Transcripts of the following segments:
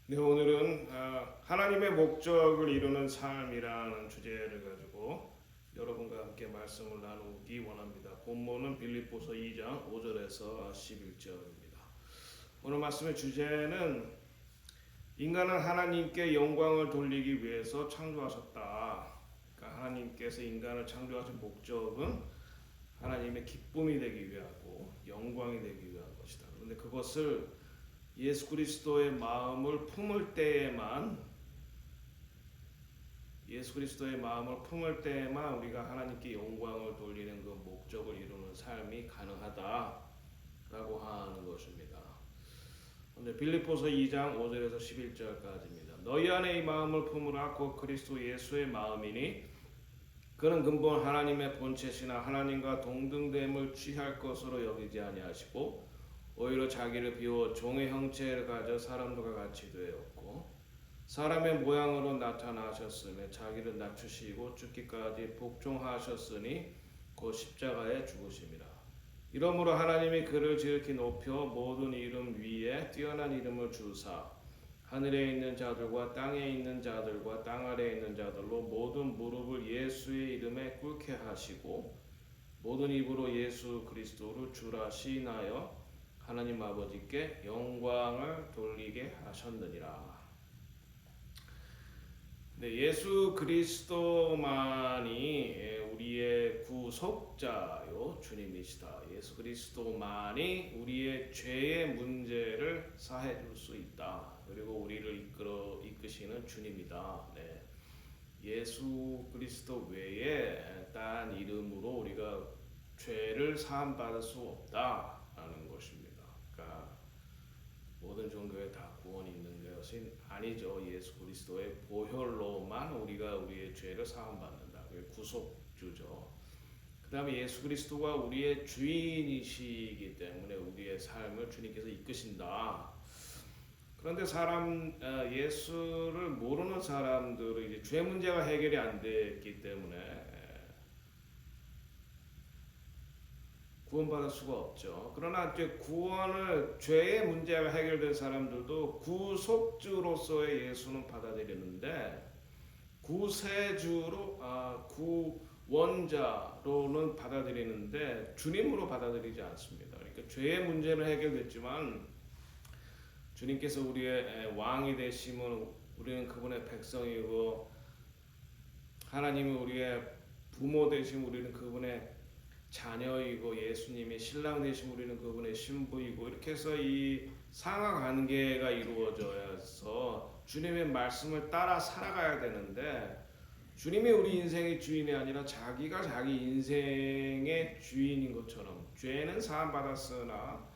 네, 오늘은 하나님의 목적을 이루는 삶이라는 주제를 가지고 여러분과 함께 말씀을 나누기 원합니다. 본문은 빌립보서 2장 5절에서 11절입니다. 오늘 말씀의 주제는 인간은 하나님께 영광을 돌리기 위해서 창조하셨다. 그러니까 하나님께서 인간을 창조하신 목적은 하나님의 기쁨이 되기 위하고 영광이 되기 위한 것이다. 그런데 그것을 예수 그리스도의 마음을 품을 때에만 우리가 하나님께 영광을 돌리는 그 목적을 이루는 삶이 가능하다라고 하는 것입니다. 오늘 빌립보서 2장 5절에서 11절까지입니다. 너희 안에 이 마음을 품으라. 곧 그리스도 예수의 마음이니 그는 근본 하나님의 본체시나 하나님과 동등됨을 취할 것으로 여기지 아니하시고 오히려 자기를 비워 종의 형체를 가져 사람들과 같이 되었고 사람의 모양으로 나타나셨으며 자기를 낮추시고 죽기까지 복종하셨으니 곧 십자가에 죽으심이라. 이러므로 하나님이 그를 지극히 높여 모든 이름 위에 뛰어난 이름을 주사 하늘에 있는 자들과 땅에 있는 자들과 땅 아래에 있는 자들로 모든 무릎을 예수의 이름에 꿇게 하시고 모든 입으로 예수 그리스도를 주라 시인하여 하나님 아버지께 영광을 돌리게 하셨느니라. 네, 예수 그리스도만이 우리의 구속자요 주님이시다. 예수 그리스도만이 우리의 죄의 문제를 사해 줄 수 있다. 그리고 우리를 이끄시는 주님이다. 네. 예수 그리스도 외에 딴 이름으로 우리가 죄를 사함 받을 수 없다라는 것입니다. 그러니까 모든 종교에 다 구원이 있는 것은 아니죠. 예수 그리스도의 보혈로만 우리가 우리의 죄를 사함 받는다. 그게 구속주죠. 그 다음에 예수 그리스도가 우리의 주인이시기 때문에 우리의 삶을 주님께서 이끄신다. 그런데 예수를 모르는 사람들은 이제 죄 문제가 해결이 안 됐기 때문에 구원받을 수가 없죠. 그러나 이제 죄의 문제가 해결된 사람들도 구속주로서의 예수는 받아들이는데 구원자로는 받아들이는데 주님으로 받아들이지 않습니다. 그러니까 죄의 문제는 해결됐지만 주님께서 우리의 왕이 되심은 우리는 그분의 백성이고 하나님이 우리의 부모 되심 우리는 그분의 자녀이고 예수님이 신랑 되신 우리는 그분의 신부이고 이렇게 해서 이 상하 관계가 이루어져서 주님의 말씀을 따라 살아가야 되는데 주님이 우리 인생의 주인이 아니라 자기가 자기 인생의 주인인 것처럼 죄는 사함 받았으나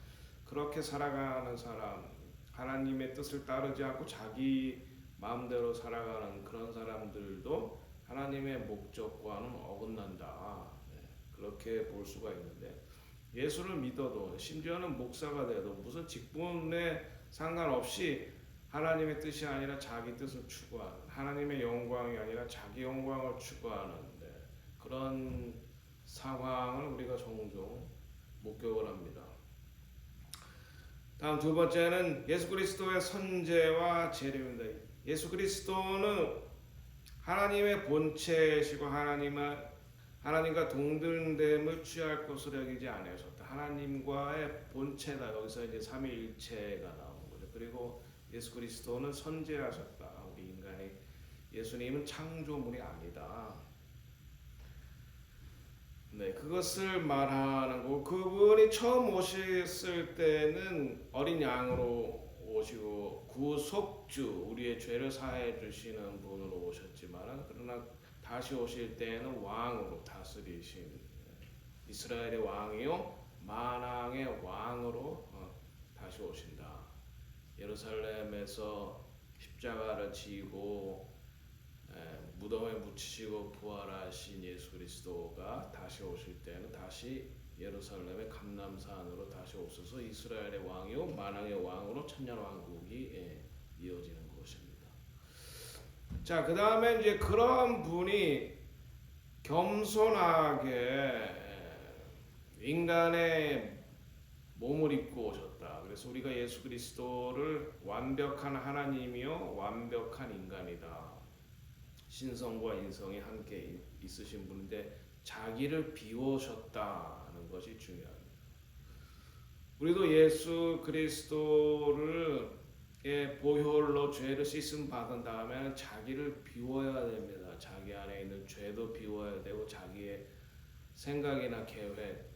그렇게 살아가는 사람 하나님의 뜻을 따르지 않고 자기 마음대로 살아가는 그런 사람들도 하나님의 목적과는 어긋난다. 그렇게 볼 수가 있는데 예수를 믿어도 심지어는 목사가 돼도 무슨 직분에 상관없이 하나님의 뜻이 아니라 자기 뜻을 추구하는 하나님의 영광이 아니라 자기 영광을 추구하는데 그런 상황을 우리가 종종 목격을 합니다. 다음 두 번째는 예수 그리스도의 선제와 재림입니다. 예수 그리스도는 하나님의 본체이시고 하나님과 동등됨을 취할 것으로 여기지 아니하셨다. 하나님과의 본체다. 여기서 이제 삼위일체가 나오는 거죠. 그리고 예수 그리스도는 선제하셨다. 우리 인간이 예수님은 창조물이 아니다. 네, 그것을 말하는 거고 그분이 처음 오셨을 때는 어린 양으로 오시고 구속주 우리의 죄를 사해 주시는 분으로 오셨지만 그러나 다시 오실 때는 왕으로 다스리신 이스라엘의 왕이요 만왕의 왕으로 다시 오신다. 예루살렘에서 십자가를 지고 무덤에 묻히시고 부활하신 예수 그리스도가 다시 오실 때는 다시 예루살렘의 감람산으로 다시 오셔서 이스라엘의 왕이요 만왕의 왕으로 천년 왕국이 이어지는 것입니다. 자, 그 다음에 이제 그런 분이 겸손하게 인간의 몸을 입고 오셨다. 그래서 우리가 예수 그리스도를 완벽한 하나님이요 완벽한 인간이다. 신성과 인성이 함께 있으신 분인데 자기를 비우셨다는 것이 중요합니다. 우리도 예수 그리스도를 보혈로 죄를 씻음 받은 다음에 자기를 비워야 됩니다. 자기 안에 있는 죄도 비워야 되고 자기의 생각이나 계획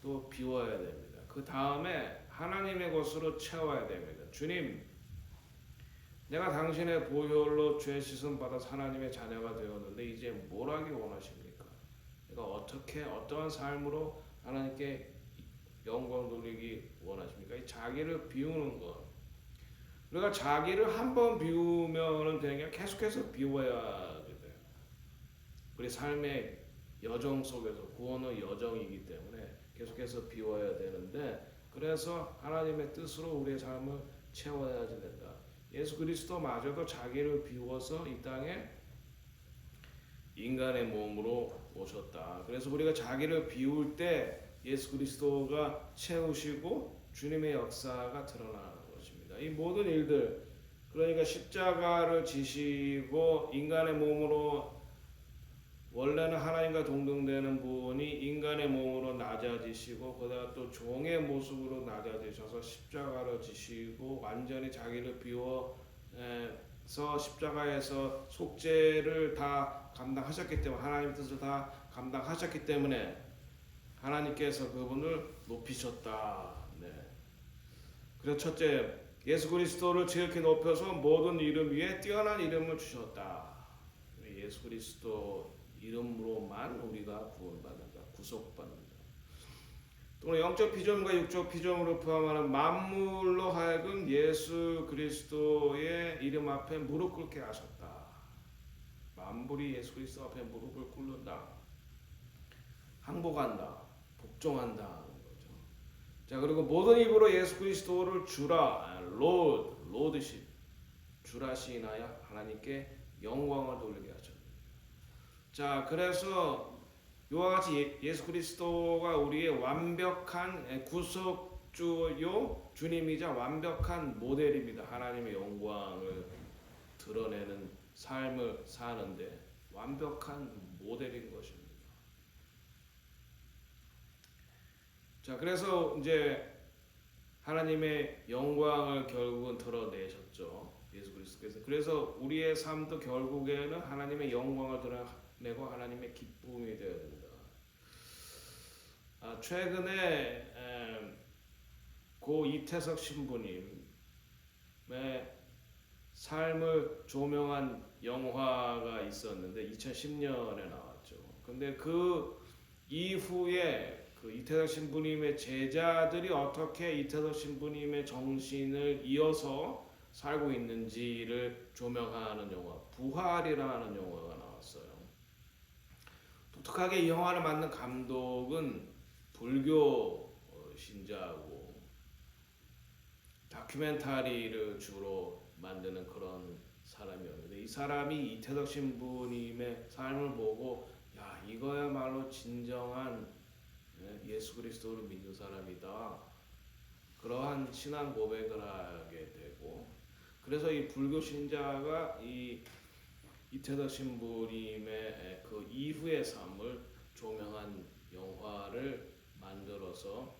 또 비워야 됩니다. 그 다음에 하나님의 것으로 채워야 됩니다. 주님, 내가 당신의 보혈로 죄 씻음 받아서 하나님의 자녀가 되었는데 이제 뭘 하기 원하십니까? 내가 어떠한 삶으로 하나님께 영광 돌리기 원하십니까? 이 자기를 비우는 것. 우리가 자기를 한번 비우면 되는 게 계속해서 비워야 돼요. 우리 삶의 여정 속에서 구원의 여정이기 때문에 계속해서 비워야 되는데 그래서 하나님의 뜻으로 우리의 삶을 채워야지 된다. 예수 그리스도마저도 자기를 비워서 이 땅에 인간의 몸으로 오셨다. 그래서 우리가 자기를 비울 때 예수 그리스도가 채우시고 주님의 역사가 드러나는 것입니다. 이 모든 일들, 그러니까 십자가를 지시고 인간의 몸으로 원래는 하나님과 동등되는 분이 인간의 몸으로 낮아지시고 그다음 또 종의 모습으로 낮아지셔서 십자가를 지시고 완전히 자기를 비워서 십자가에서 속죄를 다 감당하셨기 때문에 하나님의 뜻을 다 감당하셨기 때문에 하나님께서 그분을 높이셨다. 네. 그래서 첫째, 예수 그리스도를 지극히 높여서 모든 이름 위에 뛰어난 이름을 주셨다. 예수 그리스도 이름으로만 우리가 구원받는다. 구속받는다. 또 영적 피조물과 육적 피조물을 포함하는 만물로 하여금 예수 그리스도의 이름 앞에 무릎 꿇게 하셨다. 만물이 예수 그리스도 앞에 무릎을 꿇는다. 항복한다. 복종한다는 거죠. 자, 그리고 모든 입으로 예수 그리스도를 주라, 로드십, 주라 시인하여 하나님께 영광을 돌리게 하셨다. 자, 그래서 이와 같이 예수 그리스도가 우리의 완벽한 구속주요 주님이자 완벽한 모델입니다. 하나님의 영광을 드러내는 삶을 사는데 완벽한 모델인 것입니다. 자, 그래서 이제 하나님의 영광을 결국은 드러내셨죠. 예수 그리스도께서. 그래서 우리의 삶도 결국에는 하나님의 영광을 드러내고 하나님의 기쁨이 되어야 됩니다. 최근에 고 이태석 신부님의 삶을 조명한 영화가 있었는데 2010년에 나왔죠. 근데 그 이후에 그 이태석 신부님의 제자들이 어떻게 이태석 신부님의 정신을 이어서 살고 있는지를 조명하는 영화, 부활이라는 영화가 나왔어요. 독특하게 이 영화를 만든 감독은 불교 신자고 다큐멘터리를 주로 만드는 그런 사람이었는데 이 사람이 이태석 신부님의 삶을 보고 야, 이거야말로 진정한 예수 그리스도를 믿는 사람이다. 그러한 신앙 고백을 하게 되고 그래서 이 불교 신자가 이 이태석 신부님의 그 이후의 삶을 조명한 영화를 만들어서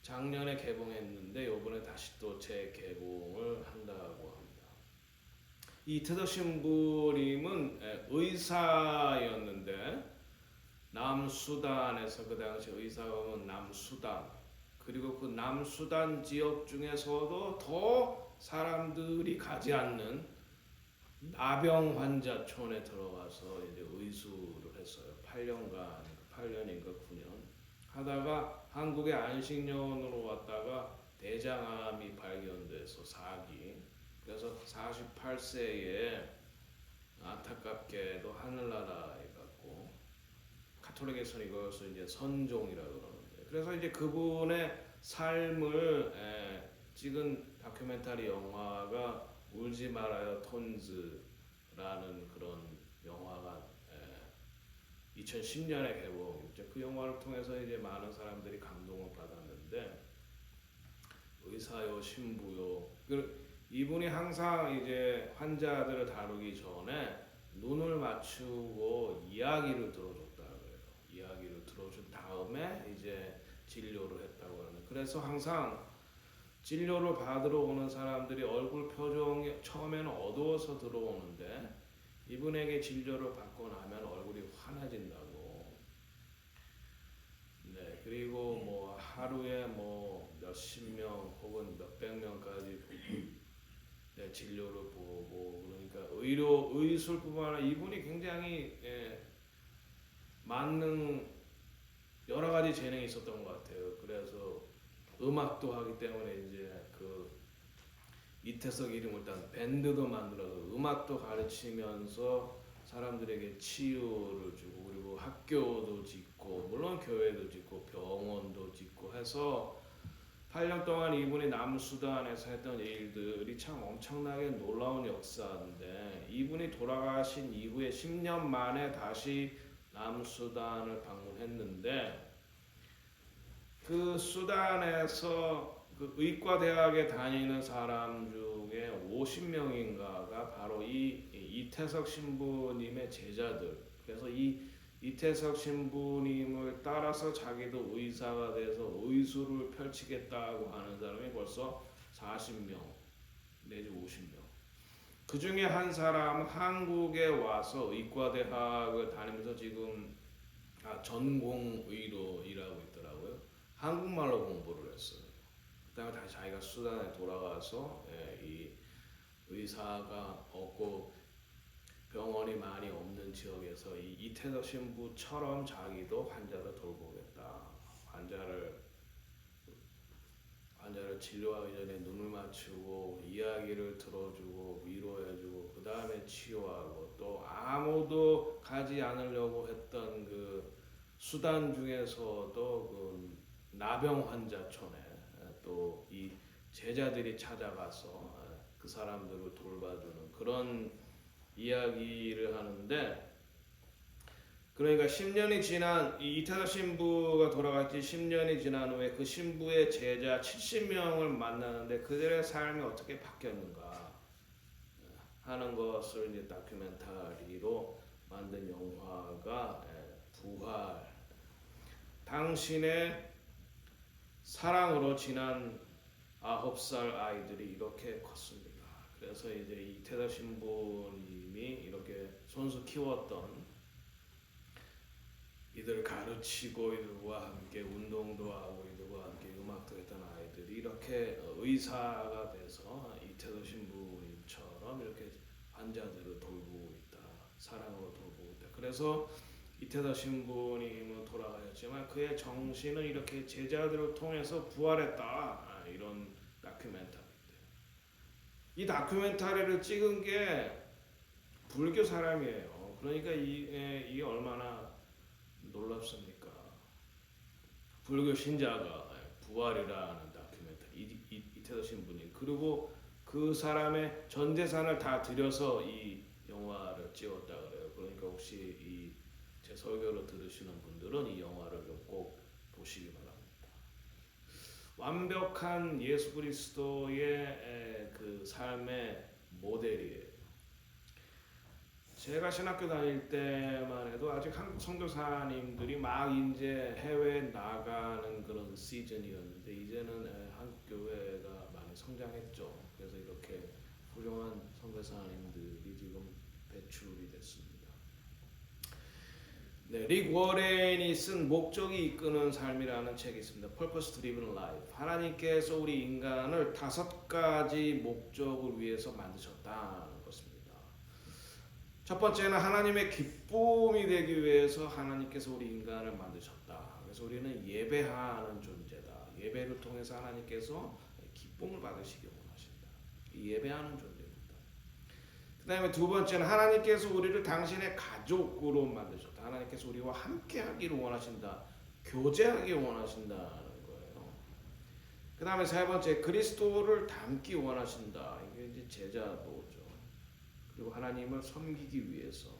작년에 개봉했는데 이번에 다시 또 재개봉을 한다고 합니다. 이 이태석 신부님은 의사였는데 남수단에서 그 당시 의사가 남수단 그리고 그 남수단 지역 중에서도 더 사람들이 가지 않는 나병 환자촌에 들어가서 이제 의수를 했어요. 8년인가 9년 하다가 한국의 안식년으로 왔다가 대장암이 발견돼서 4기 그래서 48세에 안타깝게도 하늘나라에 갔고 가톨릭에서는 이것을 이제 선종이라고 그러는데 그래서 이제 그분의 삶을 찍은 다큐멘터리 영화가 울지 말아요 톤즈라는 그런 영화가 2010년에 개봉했죠. 그 영화를 통해서 이제 많은 사람들이 감동을 받았는데 의사요, 신부요. 이분이 항상 이제 환자들을 다루기 전에 눈을 맞추고 이야기를 들어줬다 그래요. 이야기를 들어준 다음에 이제 진료를 했다고 하는데, 그래서 항상 진료를 받으러 오는 사람들이 얼굴 표정이 처음에는 어두워서 들어오는데 이분에게 진료를 받고 나면 얼굴이 환해진다고. 네, 그리고 뭐 하루에 뭐 몇십 명 혹은 몇백 명까지 네, 진료를 보고, 그러니까 의술뿐만 아니라 이분이 굉장히 많은 여러 가지 재능이 있었던 것 같아요. 그래서 음악도 하기 때문에 이제 그 이태석 이름을 딴 밴드도 만들어서 음악도 가르치면서 사람들에게 치유를 주고, 그리고 학교도 짓고, 물론 교회도 짓고 병원도 짓고 해서 8년 동안 이분이 남수단에서 했던 일들이 참 엄청나게 놀라운 역사인데, 이분이 돌아가신 이후에 10년 만에 다시 남수단을 방문했는데, 그 수단에서 그 의과대학에 다니는 사람 중에 50명인가가 바로 이 이태석 신부님의 제자들. 그래서 이 이태석 신부님을 따라서 자기도 의사가 돼서 의술을 펼치겠다고 하는 사람이 벌써 40명 내지 50명. 그 중에 한 사람은 한국에 와서 의과대학을 다니면서 지금 전공의로 일하고 있더라고요. 한국말로 공부를 했어요. 그다음에 다시 자기가 수단에 돌아가서 이 의사가 없고 병원이 많이 없는 지역에서 이 이태석 신부처럼 자기도 환자를 돌보겠다. 환자를 치료하기 전에 눈을 맞추고 이야기를 들어주고 위로해주고 그 다음에 치유하고, 또 아무도 가지 않으려고 했던 그 수단 중에서도 그 나병 환자촌에 또 이 제자들이 찾아가서 그 사람들을 돌봐주는 그런 이야기를 하는데, 그러니까 10년이 지난 이 이태석 신부가 돌아갔지 10년이 지난 후에 그 신부의 제자 70명을 만나는데 그들의 삶이 어떻게 바뀌었는가 하는 것을 이제 다큐멘터리로 만든 영화가 부활. 당신의 사랑으로 지난 9살 아이들이 이렇게 컸습니다. 그래서 이제 이태석 신부님이 이렇게 손수 키웠던, 이들 가르치고 이들과 함께 운동도 하고 이들과 함께 음악도 했던 아이들이 이렇게 의사가 돼서 이태석 신부님처럼 이렇게 환자들을 돌보고 있다. 사랑으로 돌보고 있다. 그래서 이태석 신부님은 돌아가셨지만 그의 정신은 이렇게 제자들을 통해서 부활했다. 이런 다큐멘터리인데, 이 다큐멘터리를 찍은 게 불교 사람이에요. 그러니까 이게 얼마나 놀랍습니까? 불교 신자가 부활이라는 다큐멘터리, 이태석 신부님, 그리고 그 사람의 전 재산을 다 들여서 이 영화를 찍었다 그래요. 그러니까 혹시 제 설교를 들으시는 분들은 이 영화를 꼭 보시기 바랍니다. 완벽한 예수 그리스도의 그 삶의 모델이에요. 제가 신학교 다닐 때만 해도 아직 한국 선교사님들이 막 이제 해외에 나가는 그런 시즌이었는데, 이제는 한국 교회가 많이 성장했죠. 그래서 이렇게 훌륭한 선교사님들이 지금 배출이 됐습니다. 네, 릭 워렌이 쓴 목적이 이끄는 삶이라는 책이 있습니다. Purpose Driven Life. 하나님께서 우리 인간을 5가지 목적을 위해서 만드셨다는 것입니다. 첫 번째는 하나님의 기쁨이 되기 위해서 하나님께서 우리 인간을 만드셨다. 그래서 우리는 예배하는 존재다. 예배를 통해서 하나님께서 기쁨을 받으시기 원하신다. 예배하는 존재입니다. 그 다음에 두 번째는 하나님께서 우리를 당신의 가족으로 만드셨다. 하나님께서 우리와 함께 하기를 원하신다. 교제하기 원하신다는 거예요. 그 다음에 세 번째, 그리스도를 닮기 원하신다. 이게 이제 제자도죠. 그리고 하나님을 섬기기 위해서.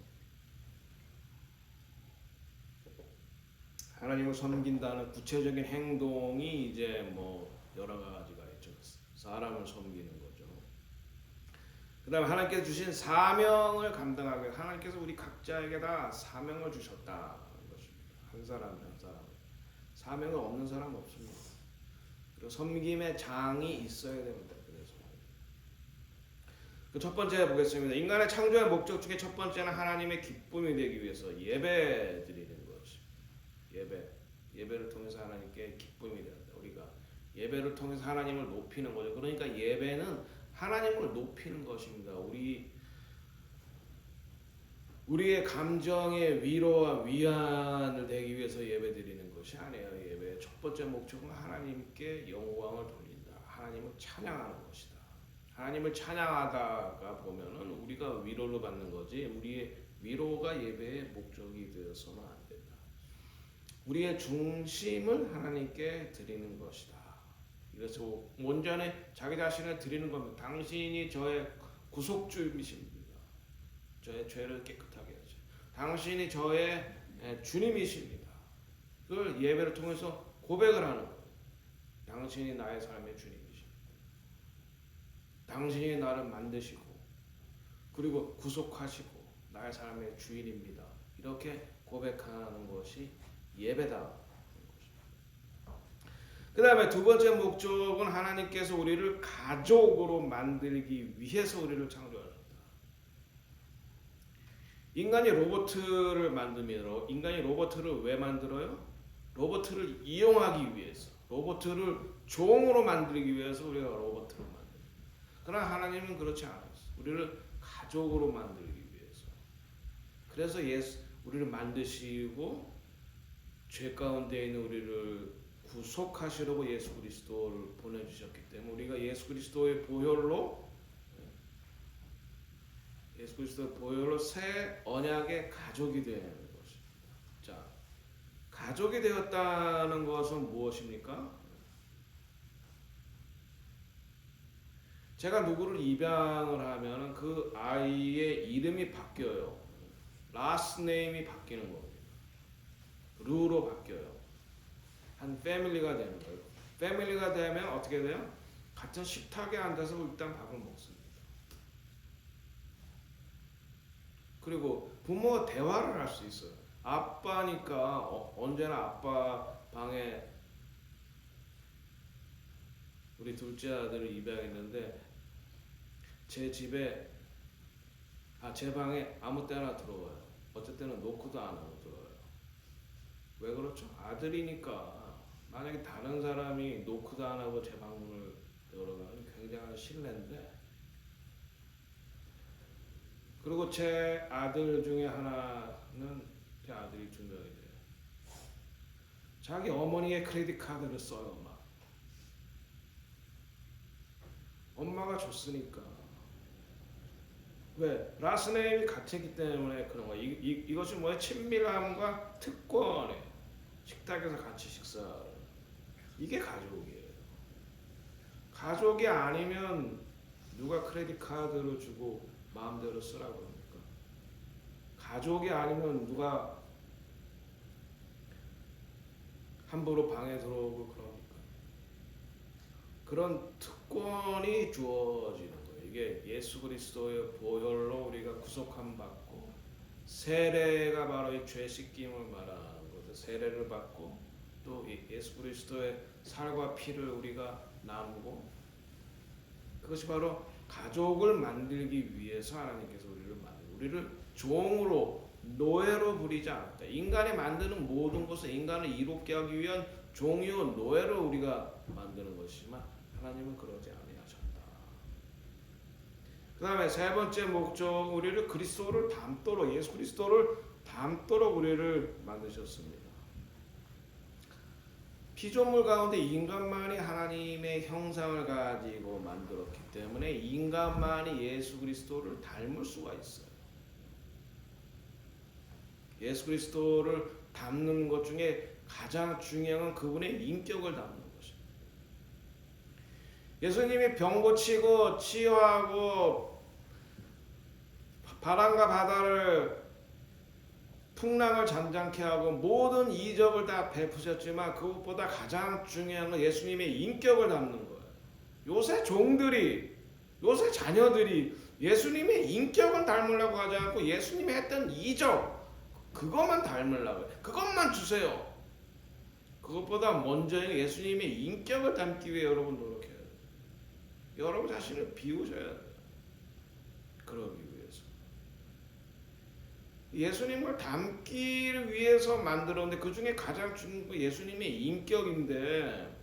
하나님을 섬긴다는 구체적인 행동이 이제 뭐 여러 가지가 있죠. 사람을 섬기는 거죠. 그다음에 하나님께서 주신 사명을 감당하게 하나님께서 우리 각자에게 다 사명을 주셨다는 것입니다. 한 사람 한 사람 사명이 없는 사람은 없습니다. 그리고 섬김의 장이 있어야 됩니다. 그래서 그 첫 번째 보겠습니다. 인간의 창조의 목적 중에 첫 번째는 하나님의 기쁨이 되기 위해서 예배 드리는 것입니다. 예배를 통해서 하나님께 기쁨이 된다. 우리가 예배를 통해서 하나님을 높이는 거죠. 그러니까 예배는 하나님을 높이는 것입니다. 우리의 감정의 위로와 위안을 되기 위해서 예배드리는 것이 아니에요. 예배의 첫 번째 목적은 하나님께 영광을 돌린다. 하나님을 찬양하는 것이다. 하나님을 찬양하다가 보면은 우리가 위로를 받는 거지 우리의 위로가 예배의 목적이 되어서는 안 된다. 우리의 중심을 하나님께 드리는 것이다. 그래서 온전히 자기 자신을 드리는 겁니다. 당신이 저의 구속주이십니다. 저의 죄를 깨끗하게 하죠. 당신이 저의 주님이십니다. 그걸 예배를 통해서 고백을 하는 거예요. 당신이 나의 삶의 주님이십니다. 당신이 나를 만드시고 그리고 구속하시고 나의 삶의 주인입니다. 이렇게 고백하는 것이 예배다. 그 다음에 두 번째 목적은 하나님께서 우리를 가족으로 만들기 위해서 우리를 창조하셨다. 인간이 로봇을 만듭니다. 인간이 로봇을 왜 만들어요? 로봇을 이용하기 위해서, 로봇을 종으로 만들기 위해서 우리가 로봇을 만듭니다. 그러나 하나님은 그렇지 않았어요. 우리를 가족으로 만들기 위해서. 그래서 우리를 만드시고 죄 가운데 있는 우리를 구속하시려고 예수 그리스도를 보내주셨기 때문에 우리가 예수 그리스도의 보혈로 새 언약의 가족이 되는 것입니다. 자, 가족이 되었다는 것은 무엇입니까? 제가 누구를 입양을 하면 그 아이의 이름이 바뀌어요. 라스트 네임이 바뀌는 겁니다. 루로 바뀌어요. 한 패밀리가 되는 거예요. 패밀리가 되면 어떻게 돼요? 같은 식탁에 앉아서 일단 밥을 먹습니다. 그리고 부모와 대화를 할 수 있어요. 아빠니까 언제나 아빠 방에 우리 둘째 아들을 입양했는데 제 방에 아무 때나 들어와요. 어쩔 때는 노크도 안 하고 들어와요. 왜 그렇죠? 아들이니까. 만약에 다른 사람이 노크도 안 하고 제 방문을 열어가면 굉장한 신뢰인데, 그리고 제 아들 중에 하나는 제 아들이 2명이 돼요. 자기 어머니의 크레딧 카드를 써요. 엄마가 줬으니까. 왜? 라스네임이 같았기 때문에 그런 거야. 이것이 뭐야? 친밀함과 특권에 식탁에서 같이 식사를. 이게 가족이에요. 가족이 아니면 누가 크레딧 카드를 주고 마음대로 쓰라고 합니까? 가족이 아니면 누가 함부로 방에 들어오고 그러니까. 그런 특권이 주어지는 거예요. 이게 예수 그리스도의 보혈로 우리가 구속함 받고, 세례가 바로 이 죄 씻김을 말하는 거죠. 세례를 받고 또 예수 그리스도의 살과 피를 우리가 나누고, 그것이 바로 가족을 만들기 위해서 하나님께서 우리를 종으로, 노예로 부리지 않았다. 인간이 만드는 모든 것은 인간을 이롭게 하기 위한 종이요 노예로 우리가 만드는 것이지만 하나님은 그러지 아니하셨다. 그 다음에 세 번째 목적, 우리를 그리스도를 닮도록, 예수 그리스도를 닮도록 우리를 만드셨습니다. 피조물 가운데 인간만이 하나님의 형상을 가지고 만들었기 때문에 인간만이 예수 그리스도를 닮을 수가 있어요. 예수 그리스도를 닮는 것 중에 가장 중요한 건 그분의 인격을 닮는 것입니다. 예수님이 병 고치고 치유하고 바람과 바다를 풍랑을 잠잠케 하고 모든 이적을 다 베푸셨지만 그것보다 가장 중요한 건 예수님의 인격을 담는 거예요. 요새 종들이, 요새 자녀들이 예수님의 인격은 닮으려고 하지 않고 예수님이 했던 이적 그것만 닮으려고 해요. 그것만 주세요. 그것보다 먼저 예수님의 인격을 담기 위해 여러분 노력해야 돼요. 여러분 자신을 비우셔야 돼요. 그러기 위해서. 예수님을 닮기를 위해서 만들었는데 그 중에 가장 중요한 건 예수님의 인격인데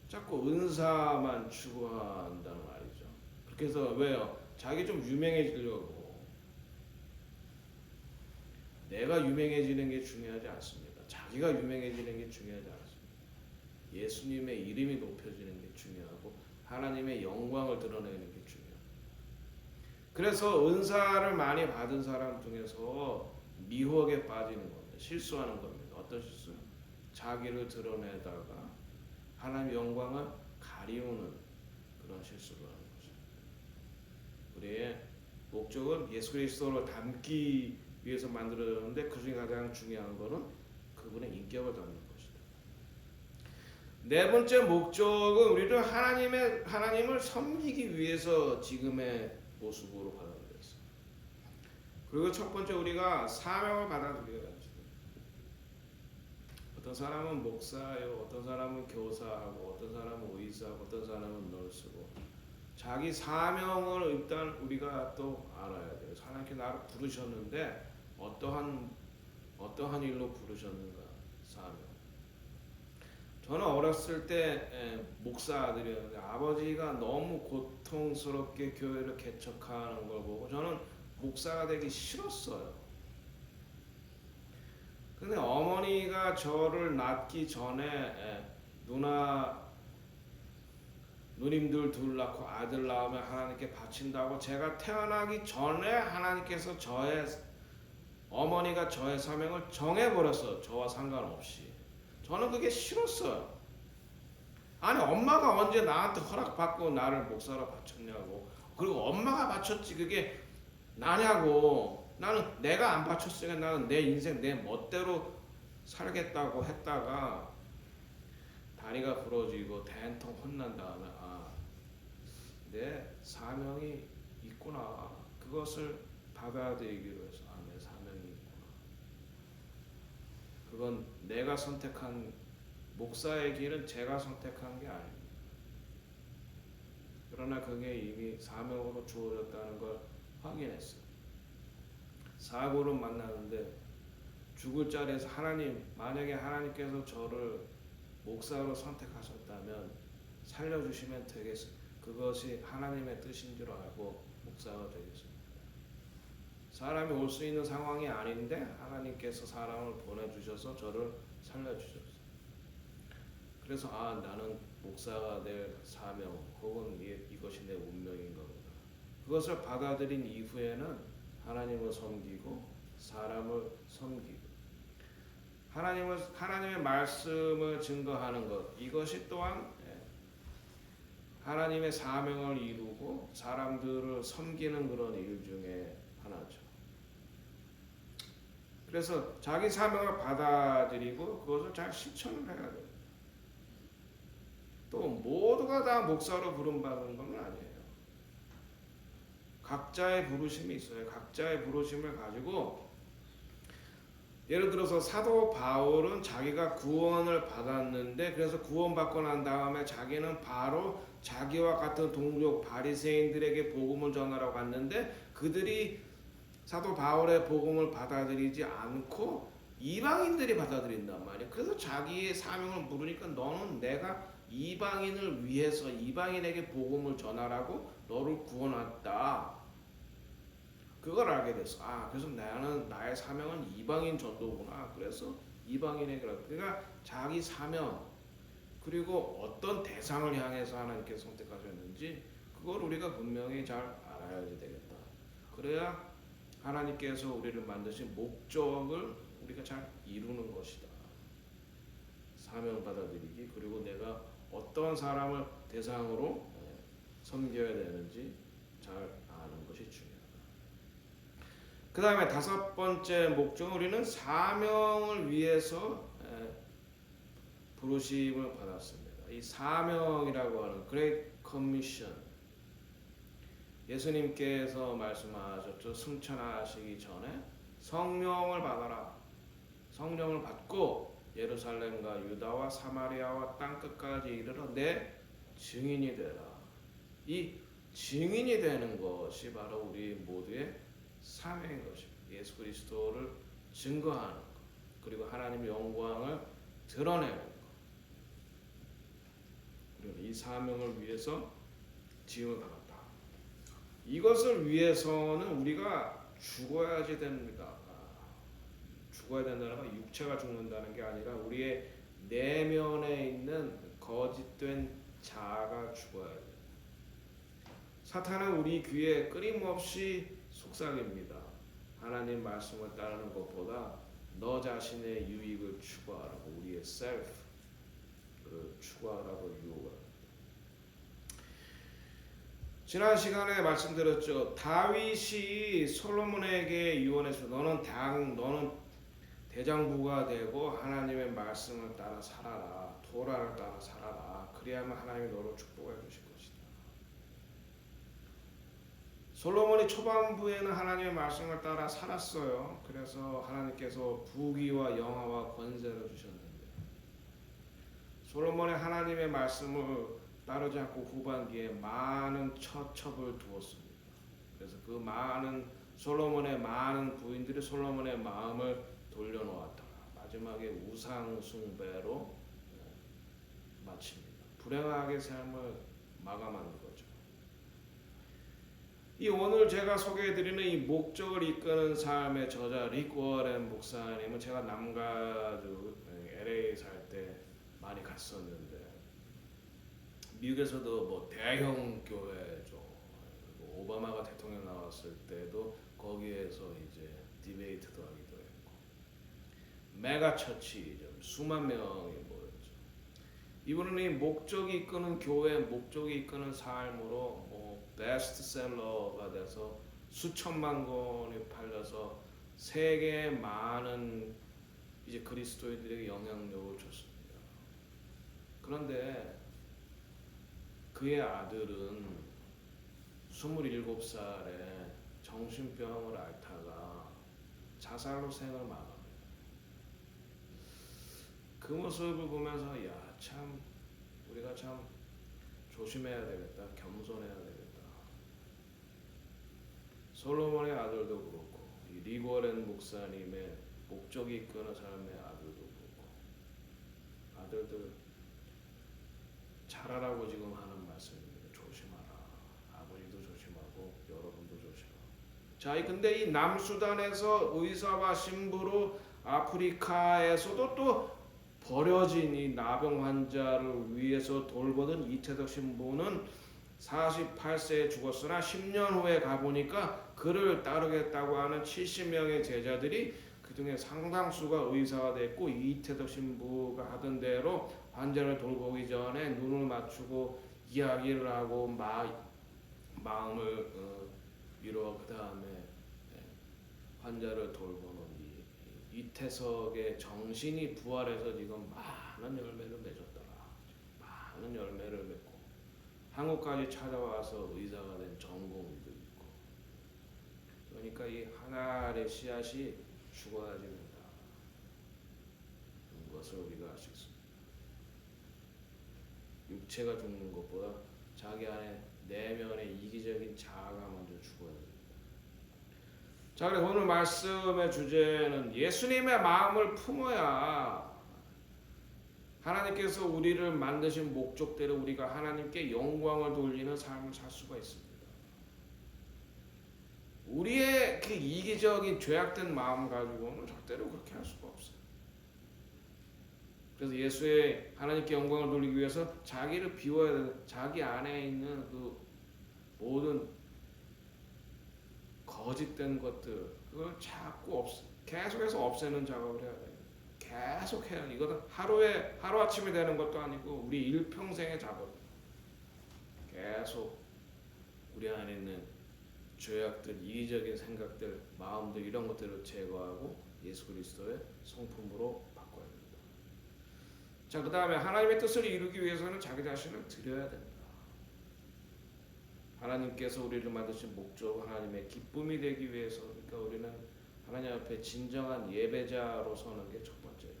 자꾸 은사만 추구한다는 말이죠. 그렇게 해서 왜요? 자기 좀 유명해지려고. 내가 유명해지는 게 중요하지 않습니다. 자기가 유명해지는 게 중요하지 않습니다. 예수님의 이름이 높여지는 게 중요하고 하나님의 영광을 드러내는 게 중요해요. 그래서 은사를 많이 받은 사람 중에서 미혹에 빠지는 겁니다. 실수하는 겁니다. 어떤 실수? 자기를 드러내다가 하나님의 영광을 가리우는 그런 실수를 하는 거죠. 우리의 목적은 예수 그리스도를 닮기 위해서 만들어졌는데 그 중에 가장 중요한 거는 그분의 인격을 담는 것이다. 네 번째 목적은 우리를 하나님을 섬기기 위해서 지금의 모습으로 받아들였어요. 그리고 첫 번째 우리가 사명을 받아들여야 합니다. 어떤 사람은 목사요, 어떤 사람은 교사하고, 어떤 사람은 의사하고, 어떤 사람은 널스고 자기 사명을 일단 우리가 또 알아야 돼요. 하나님께 나를 부르셨는데 어떠한 일로 부르셨는가 사명. 저는 어렸을 때 목사 아들이었는데 아버지가 너무 고통스럽게 교회를 개척하는 걸 보고 저는 목사가 되기 싫었어요. 근데 어머니가 저를 낳기 전에 누님들 둘 낳고 아들 낳으면 하나님께 바친다고 제가 태어나기 전에 하나님께서 어머니가 저의 사명을 정해버렸어요. 저와 상관없이. 저는 그게 싫었어요. 아니 엄마가 언제 나한테 허락받고 나를 목사로 바쳤냐고. 그리고 엄마가 바쳤지 그게 나냐고. 나는 내가 안 바쳤으니까 나는 내 인생 내 멋대로 살겠다고 했다가 다리가 부러지고 대한통 혼난 다음에 내 사명이 있구나. 그것을 받아들이기로 해서 내 사명이 있구나. 그건 내가 선택한 목사의 길은 제가 선택한 게 아닙니다. 그러나 그게 이미 사명으로 주어졌다는 걸 확인했어요. 사고로 만나는데 죽을 자리에서 만약에 하나님께서 저를 목사로 선택하셨다면 살려주시면 되겠습니다. 그것이 하나님의 뜻인 줄 알고 목사가 되겠습니다. 사람이 올 수 있는 상황이 아닌데 하나님께서 사람을 보내주셔서 저를 살려주셨어요. 그래서 나는 목사가 될 사명 혹은 이것이 내 운명인가 보다. 그것을 받아들인 이후에는 하나님을 섬기고 사람을 섬기고 하나님의 말씀을 증거하는 것 이것이 또한 하나님의 사명을 이루고 사람들을 섬기는 그런 일 중에 하나죠. 그래서 자기 사명을 받아들이고 그것을 잘 실천을 해야 돼요. 또 모두가 다 목사로 부름받는 건 아니에요. 각자의 부르심이 있어요. 각자의 부르심을 가지고 예를 들어서 사도 바울은 자기가 구원을 받았는데 그래서 구원받고 난 다음에 자기는 바로 자기와 같은 동족 바리새인들에게 복음을 전하러 갔는데 그들이 사도 바울의 복음을 받아들이지 않고 이방인들이 받아들인단 말이에요. 그래서 자기의 사명을 물으니까 너는 내가 이방인을 위해서 이방인에게 복음을 전하라고 너를 구원했다. 그걸 알게 됐어. 그래서 나의 사명은 이방인 전도구나. 그래서 이방인에게 그러니까 자기 사명 그리고 어떤 대상을 향해서 하나님께서 선택하셨는지 그걸 우리가 분명히 잘 알아야지 되겠다. 그래야 하나님께서 우리를 만드신 목적을 우리가 잘 이루는 것이다. 사명 받아들이기 그리고 내가 어떤 사람을 대상으로 섬겨야 되는지 잘 아는 것이 중요하다. 그 다음에 다섯 번째 목적은 우리는 사명을 위해서 부르심을 받았습니다. 이 사명이라고 하는 Great Commission, 예수님께서 말씀하셨죠. 승천하시기 전에 성령을 받아라. 성령을 받고 예루살렘과 유다와 사마리아와 땅끝까지 이르러 내 증인이 되라. 이 증인이 되는 것이 바로 우리 모두의 사명인 것입니다. 예수 그리스도를 증거하는 것, 그리고 하나님의 영광을 드러내는 것. 그리고 이 사명을 위해서 지음을 받았다. 이것을 위해서는 우리가 죽어야지 됩니다. 죽어야 된다는 건 육체가 죽는다는 게 아니라 우리의 내면에 있는 거짓된 자아가 죽어야 돼요. 사탄은 우리 귀에 끊임없이 속삭입니다. 하나님 말씀을 따르는 것보다 너 자신의 유익을 추구하라고, 우리의 셀프를 추구하라고 유혹합니다. 지난 시간에 말씀드렸죠. 다윗이 솔로몬에게 유언해서 너는 대장부가 되고 하나님의 말씀을 따라 살아라. 토라를 따라 살아라. 그리하면 하나님이 너를 축복해 주실 것이다. 솔로몬이 초반부에는 하나님의 말씀을 따라 살았어요. 그래서 하나님께서 부귀와 영화와 권세를 주셨는데, 솔로몬의 하나님의 말씀을 따르지 않고 후반기에 많은 처첩을 두었습니다. 그래서 그 솔로몬의 많은 부인들이 솔로몬의 마음을 돌려놓았더라. 마지막에 우상 숭배로 마칩니다. 불행하게 삶을 마감하는 거죠. 이 오늘 제가 소개해드리는 이 목적을 이끄는 삶의 저자 릭 워렌 목사님은 제가 남가주 LA 살 때 많이 갔었는데, 미국에서도 뭐 대형 교회죠. 오바마가 대통령 나왔을 때도 거기에서 이제 디베이트도 하기도 했고, 메가 처치죠. 수만 명이 모였죠. 이분은 이 목적이 이끄는 교회, 목적이 이끄는 삶으로 베스트셀러가 돼서 수천만 권이 팔려서 세계의 많은 이제 그리스도인들에게 영향력을 줬습니다. 그런데 그의 아들은 27살에 정신병을 앓다가 자살로 생을 마감합니다. 그 모습을 보면서 참 우리가 참 조심해야 되겠다, 겸손해야 되겠다. 솔로몬의 아들도 그렇고 이 릭 워렌 목사님의 목적이 이끄는 삶의 아들도 그렇고, 아들들 잘하라고 지금 하는 말씀입니다. 조심하라. 아버지도 조심하고 여러분도 조심하고. 자, 근데 이 남수단에서 의사와 신부로 아프리카에서도 또 버려진 이 나병 환자를 위해서 돌보던 이태덕 신부는 48세에 죽었으나 10년 후에 가보니까 그를 따르겠다고 하는 70명의 제자들이 그중에 상당수가 의사가 됐고, 이태덕 신부가 하던 대로 환자를 돌보기 전에 눈을 맞추고 이야기를 하고 마음을 위로, 그 다음에 환자를 돌보는 이태석의 정신이 부활해서 지금 많은 열매를 맺었더라. 많은 열매를 맺고 한국까지 찾아와서 의사가 된 전공의도 있고, 그러니까 이 하나의 씨앗이 죽어야 된다. 것을 우리가 알 수 있습니다. 육체가 죽는 것보다 자기 안에 내면의 이기적인 자아가 먼저 죽어야 됩니다. 자, 그래서 오늘 말씀의 주제는 예수님의 마음을 품어야 하나님께서 우리를 만드신 목적대로 우리가 하나님께 영광을 돌리는 삶을 살 수가 있습니다. 우리의 그 이기적인 죄악된 마음 가지고는 절대로 그렇게 할 수가 없어요. 그래서 예수의 하나님께 영광을 돌리기 위해서 자기를 비워야 되는, 자기 안에 있는 그 모든 거짓된 것들, 그걸 자꾸 계속해서 없애는 작업을 해야 돼요. 계속 해야 돼요. 이거는 하루아침에 되는 것도 아니고 우리 일평생의 작업. 계속 우리 안에 있는 죄악들, 이기적인 생각들, 마음들 이런 것들을 제거하고 예수 그리스도의 성품으로 바꿔야 됩니다. 자, 그 다음에 하나님의 뜻을 이루기 위해서는 자기 자신을 드려야 됩니다. 하나님께서 우리를 만드신 목적, 하나님의 기쁨이 되기 위해서, 그러니까 우리는 하나님 앞에 진정한 예배자로 서는 게 첫 번째예요.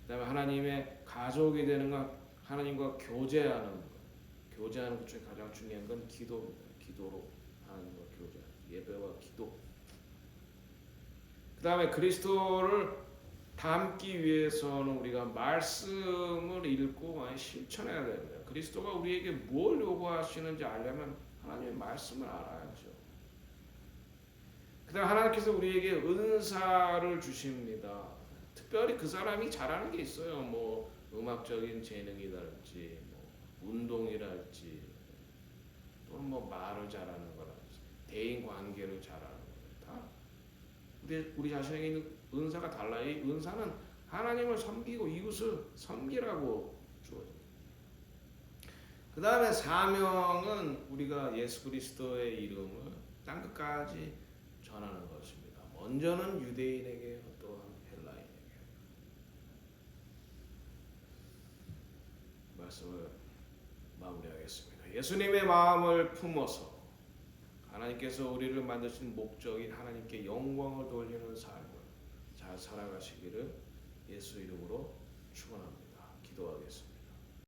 그 다음에 하나님의 가족이 되는 것, 하나님과 교제하는 것, 교제하는 것 중에 가장 중요한 건 기도입니다. 기도로 하나님과 교제, 예배와 기도. 그 다음에 그리스도를 닮기 위해서는 우리가 말씀을 읽고 많이 실천해야 됩니다. 그리스도가 우리에게 뭘 요구하시는지 알려면 하나님의 말씀을 알아야죠. 그 다음에 하나님께서 우리에게 은사를 주십니다. 특별히 그 사람이 잘하는 게 있어요. 뭐 음악적인 재능이랄지, 뭐 운동이랄지, 또는 뭐 말을 잘하는 거랄지, 대인 관계를 잘하는 거다. 근데 우리 자신에게 있는 은사가 달라요. 이 은사는 하나님을 섬기고 이웃을 섬기라고 주어집니다. 그 다음에 사명은 우리가 예수 그리스도의 이름을 땅끝까지 전하는 것입니다. 먼저는 유대인에게, 또한 헬라인에게. 말씀을 마무리하겠습니다. 예수님의 마음을 품어서 하나님께서 우리를 만드신 목적인 하나님께 영광을 돌리는 삶을 잘 살아가시기를 예수 이름으로 축원합니다. 기도하겠습니다.